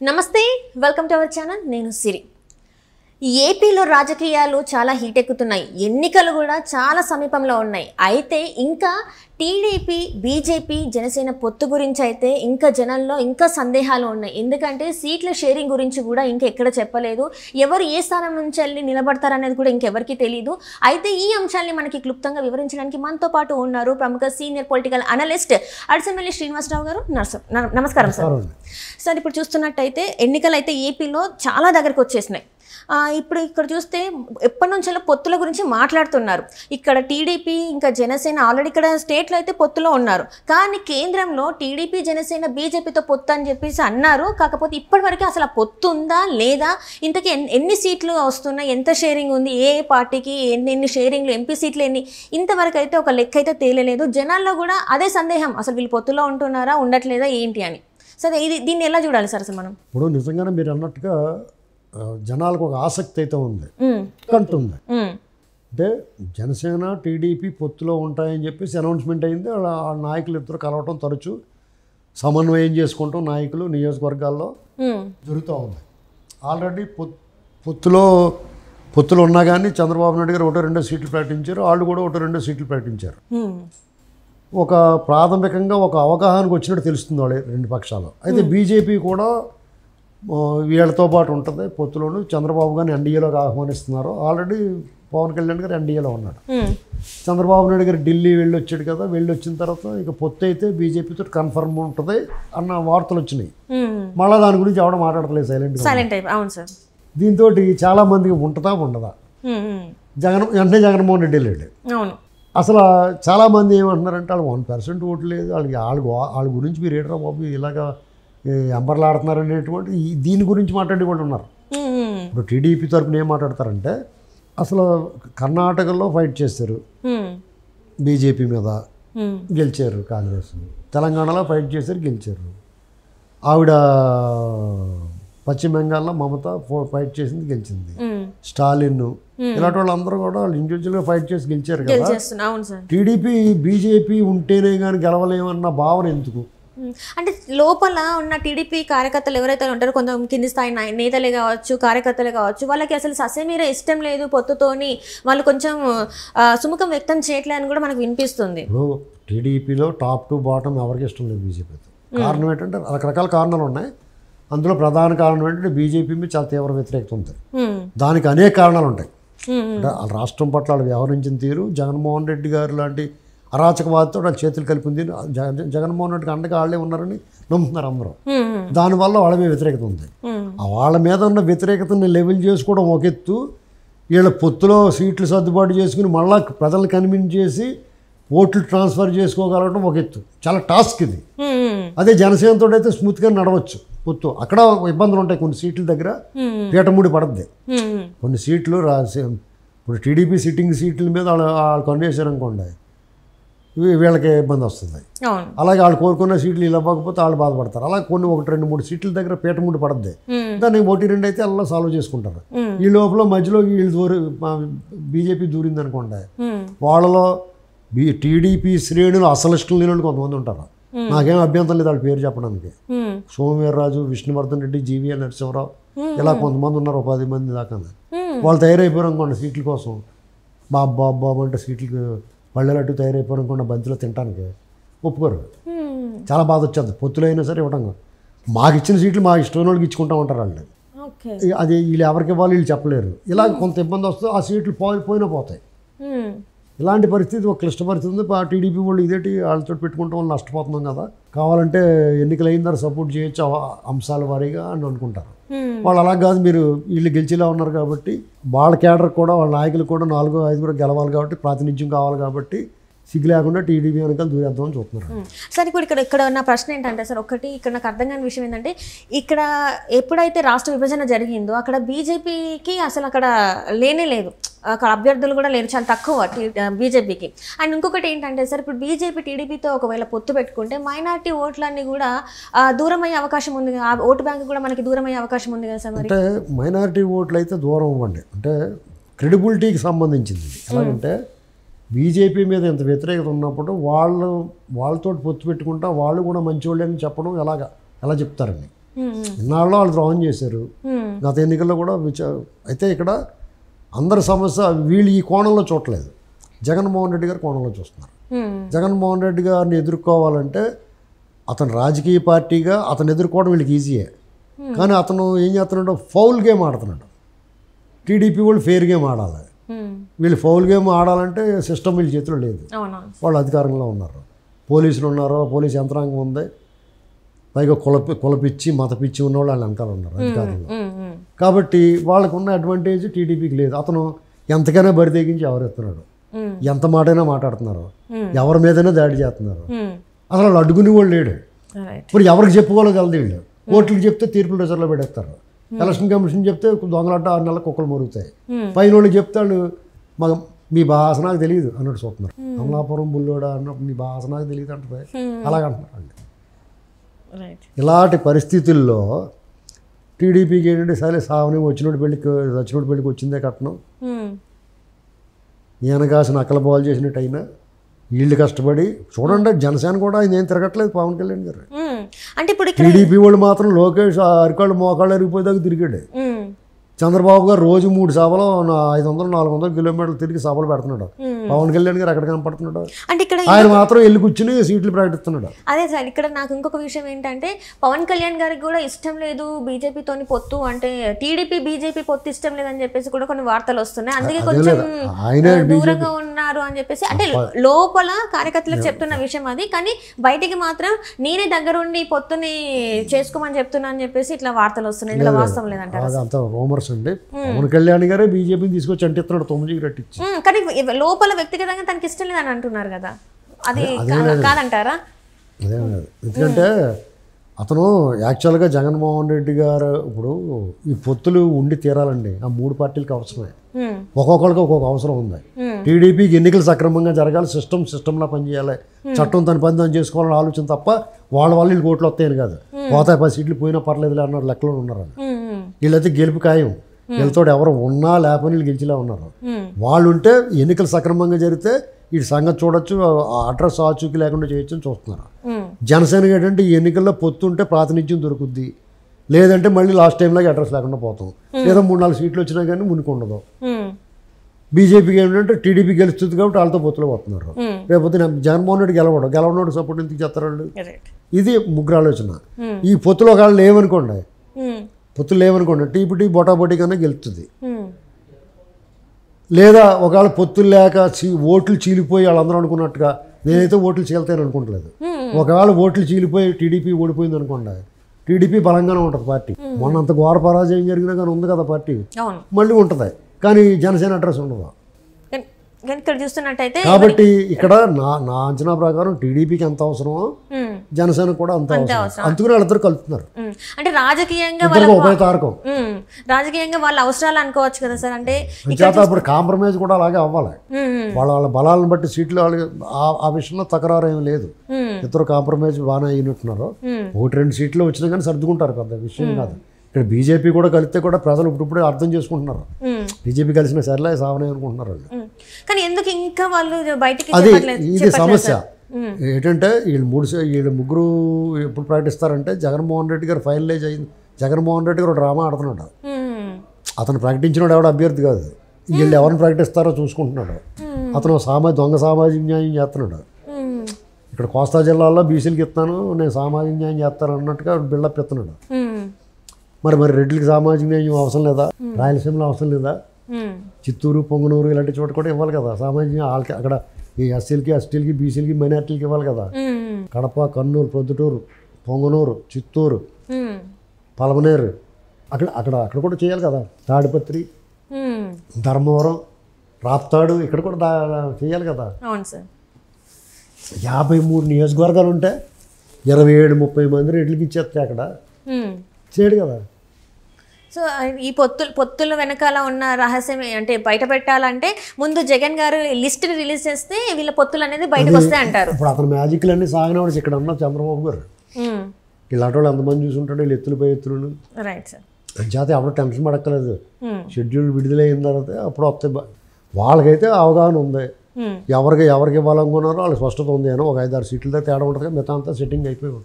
నమస్తే welcome to our channel నేను సిరి ఏపీలో రాజకీయాలు చాలా హీట్ ఎక్కుతున్నాయి ఎన్నికలు కూడా చాలా సమీపంలో ఉన్నాయి అయితే ఇంకా టీడీపీ బీజేపీ జనసేన పొత్తు గురించి అయితే ఇంకా జనాల్లో ఇంకా సందేహాలు ఉన్నాయి ఎందుకంటే సీట్ల షేరింగ్ గురించి కూడా ఇంకా ఎక్కడ చెప్పలేదు ఎవరు ఏ స్థానం నుంచి వెళ్ళి నిలబడతారనేది కూడా ఇంకెవరికి తెలియదు అయితే ఈ అంశాన్ని మనకి క్లుప్తంగా వివరించడానికి మనతో పాటు ఉన్నారు ప్రముఖ సీనియర్ పొలిటికల్ అనలిస్ట్ అడిసెంబెల్లి శ్రీనివాసరావు గారు నమస్కారం సార్ ఇప్పుడు చూస్తున్నట్టయితే ఎన్నికలు అయితే ఏపీలో చాలా దగ్గరకు వచ్చేసినాయి ఇప్పుడు ఇక్కడ చూస్తే ఎప్పటి నుంచో పొత్తుల గురించి మాట్లాడుతున్నారు ఇక్కడ టీడీపీ ఇంకా జనసేన ఆల్రెడీ ఇక్కడ స్టేట్లో అయితే పొత్తులో ఉన్నారు కానీ కేంద్రంలో టీడీపీ జనసేన బీజేపీతో పొత్తు అని చెప్పేసి అన్నారు కాకపోతే ఇప్పటివరకు అసలు పొత్తు ఉందా లేదా ఇంతకీ ఎన్ని సీట్లు వస్తున్నాయి ఎంత షేరింగ్ ఉంది ఏ పార్టీకి ఎన్ని షేరింగ్లు ఎంపీ సీట్లు ఎన్ని ఇంతవరకు అయితే ఒక లెక్క అయితే తేలలేదు జనాల్లో కూడా అదే సందేహం అసలు వీళ్ళు పొత్తులో ఉంటున్నారా ఉండట్లేదా ఏంటి అని సరే దీన్ని ఎలా చూడాలి సార్ అసలు మనం ఇప్పుడు నిజంగానే మీరు అన్నట్టుగా జనాలకు ఒక ఆసక్తి అయితే ఉంది కంటుంది అంటే జనసేన టీడీపీ పొత్తులో ఉంటాయని చెప్పేసి అనౌన్స్మెంట్ అయింది ఆ నాయకులు ఇద్దరు కలవటం తరచూ సమన్వయం చేసుకుంటాం నాయకులు నియోజకవర్గాల్లో జరుగుతూ ఉంది ఆల్రెడీ పొత్తులు ఉన్నా కానీ చంద్రబాబు నాయుడు గారు 1-2 సీట్లు ప్రకటించారు వాళ్ళు కూడా 1-2 సీట్లు ప్రకటించారు ఒక ప్రాథమికంగా ఒక అవగాహనకు వచ్చినట్టు తెలుస్తుంది వాళ్ళు రెండు పక్షాలు అయితే బీజేపీ కూడా వీళ్ళతో పాటు ఉంటుంది పొత్తులోను చంద్రబాబు గారిని ఎన్డీఏలోకి ఆహ్వానిస్తున్నారు ఆల్రెడీ పవన్ కళ్యాణ్ గారు ఎన్డీఏలో ఉన్నాడు చంద్రబాబు నాయుడు గారు ఢిల్లీ వెళ్ళి వచ్చాడు కదా వెళ్ళి వచ్చిన తర్వాత ఇక పొత్తు అయితే బీజేపీతో కన్ఫర్మ్ ఉంటుంది అన్న వార్తలు వచ్చినాయి మళ్ళీ దాని గురించి ఎవడ మాట్లాడలేదు సైలెంట్ అవును సార్ దీంతో చాలా మందికి ఉంటుందా ఉండదా వెంటనే జగన్మోహన్ రెడ్డి వెళ్ళాడు అసలు చాలామంది ఏమంటున్నారంటే వాళ్ళు 1% ఓట్లు లేదు వాళ్ళ గురించి మీరు ఏడరా బాబు ఇలాగా ఎంబర్లాడుతున్నారు అనేటువంటి దీని గురించి మాట్లాడి ఉన్నారు ఇప్పుడు టీడీపీ తరపున ఏం మాట్లాడతారంటే అసలు కర్ణాటకలో ఫైట్ చేస్తారు బీజేపీ మీద గెలిచారు కాంగ్రెస్ తెలంగాణలో ఫైట్ చేశారు గెలిచారు ఆవిడ పశ్చిమ బెంగాల్లో మమత ఫైట్ చేసింది గెలిచింది స్టాలిన్ ఇలాంటి వాళ్ళందరూ కూడా వాళ్ళు ఇండివిజువల్గా ఫైట్ చేసి గెలిచారు కదా టీడీపీ బీజేపీ ఉంటేనే కానీ గెలవలేమన్న భావన ఎందుకు అంటే లోపల ఉన్న టీడీపీ కార్యకర్తలు ఎవరైతే ఉంటారో కొంచెం కింది స్థాయి నేతలే కావచ్చు కార్యకర్తలే కావచ్చు వాళ్ళకి అసలు ససేమీర ఇష్టం లేదు పొత్తుతోని వాళ్ళు కొంచెం సుముఖం వ్యక్తం చేయట్లే అని కూడా మనకు వినిపిస్తుంది ఇప్పుడు టీడీపీలో టాప్ టు బాటమ్ ఎవరికి ఇష్టం లేదు బీజేపీతో కారణం ఏంటంటే రకరకాల కారణాలు ఉన్నాయి అందులో ప్రధాన కారణం ఏంటంటే బీజేపీ మీద చాలా తీవ్ర వ్యతిరేకత ఉంది దానికి అనేక కారణాలు ఉంటాయి అంటే రాష్ట్రం పట్ల వాళ్ళు వ్యవహరించిన తీరు జగన్మోహన్ రెడ్డి గారు లాంటి అరాచకవాదితో వాళ్ళు చేతులు కలిపింది జగన్మోహన్ రెడ్డికి అండగా వాళ్ళే ఉన్నారని నమ్ముతున్నారు అందరూ దానివల్ల వాళ్ళ మీద వ్యతిరేకత ఉంది వాళ్ళ మీద ఉన్న వ్యతిరేకతని లెవెల్ చేసుకోవడం ఒక ఎత్తు వీళ్ళ పొత్తులో సీట్లు సర్దుబాటు చేసుకుని మళ్ళీ ప్రజలను కన్విన్స్ చేసి ఓట్లు ట్రాన్స్ఫర్ చేసుకోగలగడం ఒక ఎత్తు చాలా టాస్క్ ఇది అదే జనసేనతో అయితే స్మూత్గా నడవచ్చు పొత్తు అక్కడ ఇబ్బందులు ఉంటాయి కొన్ని సీట్ల దగ్గర పీటముడి పడద్ది కొన్ని సీట్లు ఇప్పుడు టీడీపీ సిట్టింగ్ సీట్ల మీద వాళ్ళు కొనేసారు అనుకోండి వీళ్ళకి ఇబ్బంది వస్తుంది అలాగే వాళ్ళు కోరుకున్న సీట్లు ఇలా ఇవ్వకపోతే వాళ్ళు బాధపడతారు అలా కొన్ని 1-2-3 సీట్ల దగ్గర పీటముడి పడద్ది దాన్ని 1-2 అయితే అలా సాల్వ్ చేసుకుంటారు ఈ లోపల మధ్యలో వీళ్ళు బీజేపీ దూరింది అనుకోండి వాళ్ళలో టీడీపీ శ్రేణులు అసలు ఇష్టం లేని వాళ్ళు కొంతమంది ఉంటారు నాకేం అభ్యంతరం లేదు వాళ్ళ పేరు చెప్పడానికి సోమవీర్రాజు విష్ణువర్ధన్ రెడ్డి జీవీఎల్ నరసింహరావు ఇలా కొంతమంది ఉన్నారు 10 మంది దాకా వాళ్ళు తయారైపోయారు అనుకోండి సీట్ల కోసం బాబు అంటే సీట్లకు పళ్ళెలట్టు తయారైపోయారు అనుకోండి బంతిలో తినడానికి ఒప్పుకోరు చాలా బాధ వచ్చేది పొత్తులు అయినా సరే ఇవ్వడం మాకు ఇచ్చిన సీట్లు మాకు ఇష్టమైన వాళ్ళకి ఇచ్చుకుంటూ ఉంటారు వాళ్ళు అది వీళ్ళు ఎవరికి ఇవ్వాలి వీళ్ళు చెప్పలేరు ఇలా కొంత ఇబ్బంది వస్తే ఆ సీట్లు పోయినా పోతాయి ఇలాంటి పరిస్థితి ఒక క్లిష్ట పరిస్థితి ఉంది టీడీపీ వాళ్ళు ఇదేంటి వాళ్ళతో పెట్టుకుంటాం వాళ్ళు నష్టపోతున్నాం కదా కావాలంటే ఎన్నికలు అయిన తర్వాత సపోర్ట్ చేయొచ్చు అంశాల వారీగా అని అనుకుంటారు వాళ్ళు అలా కాదు మీరు వీళ్ళు గెలిచేలా ఉన్నారు కాబట్టి వాళ్ళ కేడర్ కూడా వాళ్ళ నాయకులు కూడా 4-5 గెలవాలి కాబట్టి ప్రాతినిధ్యం కావాలి కాబట్టి సిగ్గు లేకుండా టీడీపీ వెనకాల దూరేద్దామని చూస్తున్నారు సార్ ఇప్పుడు ఇక్కడ నా ప్రశ్న ఏంటంటే సార్ ఒకటి ఇక్కడ నాకు అర్థం కాని విషయం ఏంటంటే ఇక్కడ ఎప్పుడైతే రాష్ట్ర విభజన జరిగిందో అక్కడ బీజేపీకి అసలు అక్కడ లేనే లేదు అక్కడ అభ్యర్థులు కూడా లేరు చాలా తక్కువ బీజేపీకి అండ్ ఇంకొకటి ఏంటంటే సార్ ఇప్పుడు బీజేపీ టీడీపీతో ఒకవేళ పొత్తు పెట్టుకుంటే మైనార్టీ ఓట్లన్నీ కూడా దూరం అయ్యే అవకాశం ఉంది ఆ ఓటు బ్యాంక్ కూడా మనకి దూరం అయ్యే అవకాశం ఉంది కదా సార్ అంటే మైనార్టీ ఓట్లు అయితే దూరం అవ్వండి అంటే క్రెడిబిలిటీకి సంబంధించింది ఎలాగంటే బీజేపీ మీద ఎంత వ్యతిరేకత ఉన్నప్పుడు వాళ్ళతో పొత్తు పెట్టుకుంటా వాళ్ళు కూడా మంచివాళ్ళని చెప్పడం ఎలా చెప్తారండి ఇన్నాళ్ళు వాళ్ళు ద్రోహం చేశారు. గత ఎన్నికల్లో కూడా అయితే ఇక్కడ అందరి సమస్య వీళ్ళు ఈ కోణంలో చూడలేదు, జగన్మోహన్ రెడ్డి గారు కోణంలో చూస్తున్నారు. జగన్మోహన్ రెడ్డి గారిని ఎదుర్కోవాలంటే అతను రాజకీయ పార్టీగా అతను ఎదుర్కోవడం వీళ్ళకి ఈజీయే. కానీ అతను ఏం చేస్తున్నాడు, ఫౌల్ గేమ్ ఆడుతున్నాడు. టీడీపీ వాళ్ళు ఫెయిర్ గేమ్ ఆడాలి, వీళ్ళు ఫౌల్ గేమ్ ఆడాలంటే సిస్టమ్ వీళ్ళ చేతిలో లేదు. వాళ్ళు అధికారంలో ఉన్నారు, పోలీసులు ఉన్నారు, పోలీసు యంత్రాంగం ఉంది, పైగా కులపిచ్చి మతపిచ్చి ఉన్నవాళ్ళు వాళ్ళు వెనకాల ఉన్నారు అధికారంలో. కాబట్టి వాళ్ళకు ఉన్న అడ్వాంటేజ్ టీడీపీకి లేదు. అతను ఎంతకైనా బరి తెగించి ఎవరెత్తున్నాడు, ఎంత మాటైనా మాట్లాడుతున్నారు, ఎవరి మీదైనా దాడి చేస్తున్నారు. అసలు వాళ్ళు అడ్డుకునే వాళ్ళు లేడు. ఇప్పుడు ఎవరికి చెప్పుకోవాలో కలదు. వీళ్ళు కోర్టులకు చెప్తే తీర్పులు రిజర్వ్లో పెడతారు, ఎలక్షన్ కమిషన్ చెప్తే దొంగలాట 6 నెలల కుక్కలు మరుగుతాయి, పైన వాళ్ళకి చెప్తాడు మీ భాష నాకు తెలియదు అన్నట్టు చూస్తున్నారు. అమలాపురం బుల్లోడా అన్నప్పుడు మీ భాష నాకు తెలియదు అంటుంది, అలాగంటున్నారు. ఇలాంటి పరిస్థితుల్లో టీడీపీకి ఏంటంటే సరే సావని వచ్చినోడి పెళ్ళికి వచ్చిందే కట్నం, ఈయన కాసిన అక్కల బాల్ చేసినట్టు అయినా వీళ్ళు కష్టపడి చూడండి. జనసేన కూడా ఆయన ఏం తిరగట్లేదు పవన్ కళ్యాణ్ గారు. అంటే ఇప్పుడు టీడీపీ వాళ్ళు మాత్రం లోకేష్ అరికాళ్ళు మోకాళ్ళు అరిగిపోయేదాకా తిరిగాడు. చంద్రబాబు గారు రోజు 3 సభలు 500-400 కిలోమీటర్లు తిరిగి సభలు పెడుతున్నాడు. పవన్ కళ్యాణ్ గారు ఎక్కడ కనపడుతున్నాడు, అంటే ఇక్కడ ఆయన మాత్రం వెళ్ళి కూర్చుని సీట్లు ప్రకటిస్తున్నాడు. అదే సార్, ఇక్కడ నాకు ఇంకొక విషయం ఏంటంటే పవన్ కళ్యాణ్ గారికి కూడా ఇష్టం లేదు బీజేపీతోని పొత్తు, అంటే టీడీపీ బీజేపీ పొత్తు ఇష్టం లేదని చెప్పేసి కూడా కొన్ని వార్తలు వస్తున్నాయి. అందుకే కొంచెం దూరంగా ఉన్నారు అని చెప్పేసి, అంటే లోపల కార్యకర్తలకు చెప్తున్న విషయం అది, కానీ బయటికి మాత్రం నేనే దగ్గరుండి పొత్తుని చేసుకోమని చెప్తున్నా అని చెప్పేసి ఇట్లా వార్తలు వస్తున్నాయి. ఇందులో వాస్తవం లేదంటారు అండి. పవన్ కళ్యాణ్ గారే బీజేపీని తీసుకొచ్చి అంటిస్తున్నాడు 9 రెట్టించి. కానీ లోపల వ్యక్తిగతంగా తనకి ఇష్టం లేదని అంటున్నారు కదా, అది కాదంటారా? అదే, ఎందుకంటే అతను యాక్చువల్గా జగన్మోహన్ రెడ్డి గారు ఇప్పుడు ఈ పొత్తులు ఉండి తీరాలండి. ఆ 3 పార్టీలకు అవసరమే, ఒక్కొక్కరికి ఒక్కొక్క అవసరం ఉంది. టీడీపీకి ఎన్నికలు సక్రమంగా జరగాలి, సిస్టంలా పనిచేయాలి, చట్టం తన పని తను చేసుకోవాలని ఆలోచన తప్ప వాళ్ళ వీళ్ళు ఓట్లు వస్తాయని కాదు. పోతాయి 10 సీట్లు పోయినా పర్లేదు అన్నారు లెక్కలో ఉన్నారు. వీళ్ళైతే గెలుపు ఖాయం, వీళ్ళతో ఎవరు ఉన్నా లేకపోయినా వీళ్ళు గెలిచేలా ఉన్నారు. వాళ్ళు ఉంటే ఎన్నికలు సక్రమంగా జరిగితే ఈ సంగతి చూడొచ్చు, అడ్రస్ ఆచూకీ లేకుండా చేయొచ్చు అని చూస్తున్నారు. జనసేన ఏంటంటే ఈ ఎన్నికల్లో పొత్తుంటే ప్రాతినిధ్యం దొరుకుద్ది, లేదంటే మళ్ళీ లాస్ట్ టైంలాగా అడ్రస్ లేకుండా పోతాం, లేదా 3-4 సీట్లు వచ్చినా కానీ మునికి ఉండదు. బీజేపీకి ఏంటంటే టీడీపీ గెలుస్తుంది కాబట్టి వాళ్ళతో పొత్తులో పోతున్నారు. రేపొద్దు జగన్మోహన్ రెడ్డి గెలవనోడు సపోర్ట్ ఎందుకు చేస్తారు వాళ్ళు? ఇది ముగ్గురు ఆలోచన. ఈ పొత్తులో ఒకళ్ళు లేవనుకోండి టీపీటీ బొటాబొటీ కన్నా గెలుస్తుంది. లేదా ఒకవేళ పొత్తులు లేక ఓట్లు చీలిపోయి వాళ్ళందరూ అనుకున్నట్టుగా, నేనైతే ఓట్లు చీలుతాయని అనుకుంటలేదు, ఒకవేళ ఓట్లు చీలిపోయి టీడీపీ ఓడిపోయింది అనుకోండి, టీడీపీ బలంగానే ఉంటుంది పార్టీ. మొన్నంత ఘోర పరాజయం జరిగినా కానీ ఉంది కదా పార్టీ, మళ్ళీ ఉంటుంది. కానీ జనసేన అడ్రస్ ఉండదు. ఇక్కడ చూస్తున్నట్టయితే కాబట్టి ఇక్కడ నా అంచనా ప్రకారం టీడీపీకి ఎంత అవసరమో జనసేన కూడా అంత అవసరం. అందుకని వాళ్ళిద్దరు కలుపుతున్నారు. అంటే రాజకీయంగా వాళ్ళ అవసరాలు అనుకోవచ్చు కదా సార్. అంటే అప్పుడు కాంప్రమైజ్ కూడా అలాగే అవ్వాలి. వాళ్ళ బలాలను బట్టి సీట్లు ఆ విషయంలో తకరారు ఏమి లేదు. ఇద్దరు కాంప్రమైజ్ బాగానే అయినట్టున్నారు. 1-2 సీట్లు వచ్చినా కానీ సర్దుకుంటారు, పెద్ద విషయం కాదు. ఇక్కడ బీజేపీ కూడా కలిస్తే కూడా ప్రజలు ఇప్పుడే అర్థం చేసుకుంటున్నారు. బీజేపీ కలిసిన సరిలే సావనే అనుకుంటున్నారు వాళ్ళు. కానీ ఎందుకు ఇంకా వాళ్ళు బయటికి అది ఇది సమస్య ఏంటంటే వీళ్ళు ముగ్గురు ఎప్పుడు ప్రకటిస్తారంటే జగన్మోహన్ రెడ్డి గారు ఫైనలైజ్ అయింది. జగన్మోహన్ రెడ్డి గారు డ్రామా ఆడుతున్నాడు. అతను ప్రకటించినాడు ఎవడు అభ్యర్థి కాదు, వీళ్ళు ఎవరిని ప్రకటిస్తారో చూసుకుంటున్నాడు. అతను దొంగ సామాజిక న్యాయం చేస్తున్నాడు. ఇక్కడ కోస్తా జిల్లాలో బీసీలకి ఇస్తాను, నేను సామాజిక న్యాయం చేస్తాను అన్నట్టుగా బిల్డప్ ఇస్తున్నాడు. మరి రెడ్డికి సామాజిక న్యాయం అవసరం లేదా? రాయలసీమలో అవసరం లేదా? చిత్తూరు, పొంగనూరు ఇలాంటి చోట కూడా ఇవ్వాలి కదా సామాజిక. వాళ్ళకి అక్కడ ఈ ఎస్సీలకి, ఎస్టీలకి, బీసీలకి, మైనార్టీలకి ఇవ్వాలి కదా. కడప, కర్నూలు, ప్రొద్దుటూరు, పొంగనూరు, చిత్తూరు, పలమనేరు అక్కడ కూడా చేయాలి కదా. తాడిపత్రి, ధర్మవరం, రాప్తాడు ఇక్కడ కూడా చేయాలి కదా. 53 నియోజకవర్గాలు ఉంటే 27-30 మంది రెడ్లకి ఇచ్చేస్తే అక్కడ చేయడు కదా. సో ఈ పొత్తుల వెనకాల ఉన్న రహస్యం అంటే బయట పెట్టాలంటే ముందు జగన్ గారు లిస్ట్ రిలీజ్ చేస్తే వీళ్ళ పొత్తులు అనేది బయటకు వస్తాయి అంటారు. ఇప్పుడు అతని మ్యాజిక్లు అన్ని సాగినవాడు ఇక్కడ ఉన్న చంద్రబాబు గారు. ఇలాంటి వాళ్ళు ఎంతమంది చూసుంటాడు, వీళ్ళు ఎత్తులపై ఎత్తులు. Right sir. అంచేత ఎవరు టెన్షన్ పడక్కలేదు. షెడ్యూల్ విడుదలైన తర్వాత అప్పుడు వస్తాయి. వాళ్ళకైతే అవగాహన ఉంది, ఎవరికి ఇవ్వాలనుకున్నారో వాళ్ళకి స్పష్టత ఉంది. అని ఒక 5-6 సీట్లతో తేడా ఉంటుంది, మిగతా అంతా సెట్టింగ్ అయిపోయి